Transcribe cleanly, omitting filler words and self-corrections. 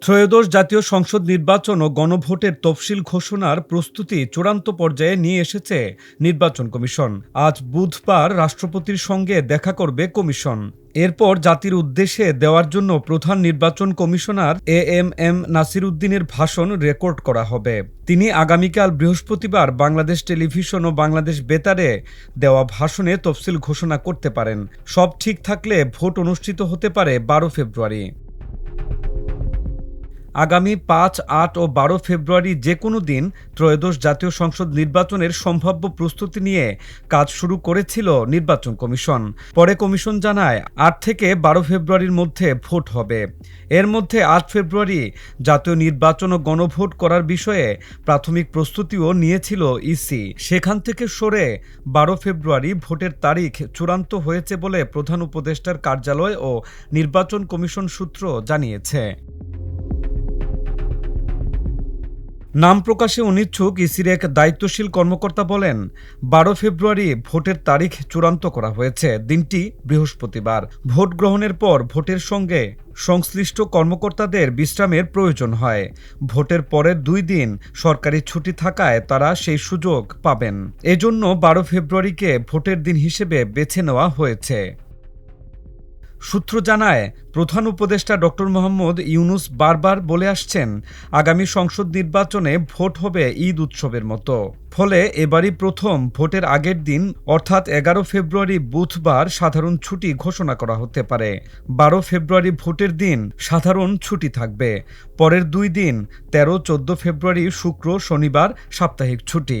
ত্রয়োদশ জাতীয় সংসদ নির্বাচন ও গণভোটের তফসিল ঘোষণার প্রস্তুতি চূড়ান্ত পর্যায়ে নিয়ে এসেছে নির্বাচন কমিশন। আজ বুধবার রাষ্ট্রপতির সঙ্গে দেখা করবে কমিশন। এরপর জাতির উদ্দেশ্যে দেওয়ার জন্য প্রধান নির্বাচন কমিশনার এএমএম নাসির উদ্দিনের ভাষণ রেকর্ড করা হবে। তিনি আগামীকাল বৃহস্পতিবার বাংলাদেশ টেলিভিশন ও বাংলাদেশ বেতারে দেওয়া ভাষণে তফসিল ঘোষণা করতে পারেন। সব ঠিক থাকলে ভোট অনুষ্ঠিত হতে পারে 12 ফেব্রুয়ারি। আগামী ৫, ৮ ও ১২ ফেব্রুয়ারি যে কোনো দিন ত্রয়োদশ জাতীয় সংসদ নির্বাচনের সম্ভাব্য প্রস্তুতি নিয়ে কাজ শুরু করেছিল নির্বাচন কমিশন। পরে কমিশন জানায় ৮ থেকে ১২ ফেব্রুয়ারির মধ্যে ভোট হবে। এর মধ্যে ৮ ফেব্রুয়ারি জাতীয় নির্বাচন ও গণভোট করার বিষয়ে প্রাথমিক প্রস্তুতিও নিয়েছিল ইসি। সেখান থেকে সরে ১২ ফেব্রুয়ারি ভোটের তারিখ চূড়ান্ত হয়েছে বলে প্রধান উপদেষ্টার কার্যালয় ও নির্বাচন কমিশন সূত্র জানিয়েছে। নাম প্রকাশে অনিচ্ছুক ইসির এক দায়িত্বশীল কর্মকর্তা বলেন, ১২ ফেব্রুয়ারি ভোটের তারিখ চূড়ান্ত করা হয়েছে। দিনটি বৃহস্পতিবার। ভোট গ্রহণের পর ভোটের সঙ্গে সংশ্লিষ্ট কর্মকর্তাদের বিশ্রামের প্রয়োজন হয়। ভোটের পরের ২ দিন সরকারি ছুটি থাকায় তারা সেই সুযোগ পাবেন। এজন্য ১২ ফেব্রুয়ারিকে ভোটের দিন হিসেবে বেছে নেওয়া হয়েছে। সূত্র জানায়, প্রধান উপদেষ্টা ডক্টর মোহাম্মদ ইউনূস বারবার বলে আসছেন, আগামী সংসদ নির্বাচনে ভোট হবে ঈদ উৎসবের মতো। ফলে এবারই প্রথম ভোটের আগের দিন অর্থাৎ ১১ ফেব্রুয়ারি বুধবার সাধারণ ছুটি ঘোষণা করা হতে পারে। ১২ ফেব্রুয়ারি ভোটের দিন সাধারণ ছুটি থাকবে। পরের ২ দিন ১৩, ১৪ ফেব্রুয়ারি শুক্র, শনিবার সাপ্তাহিক ছুটি।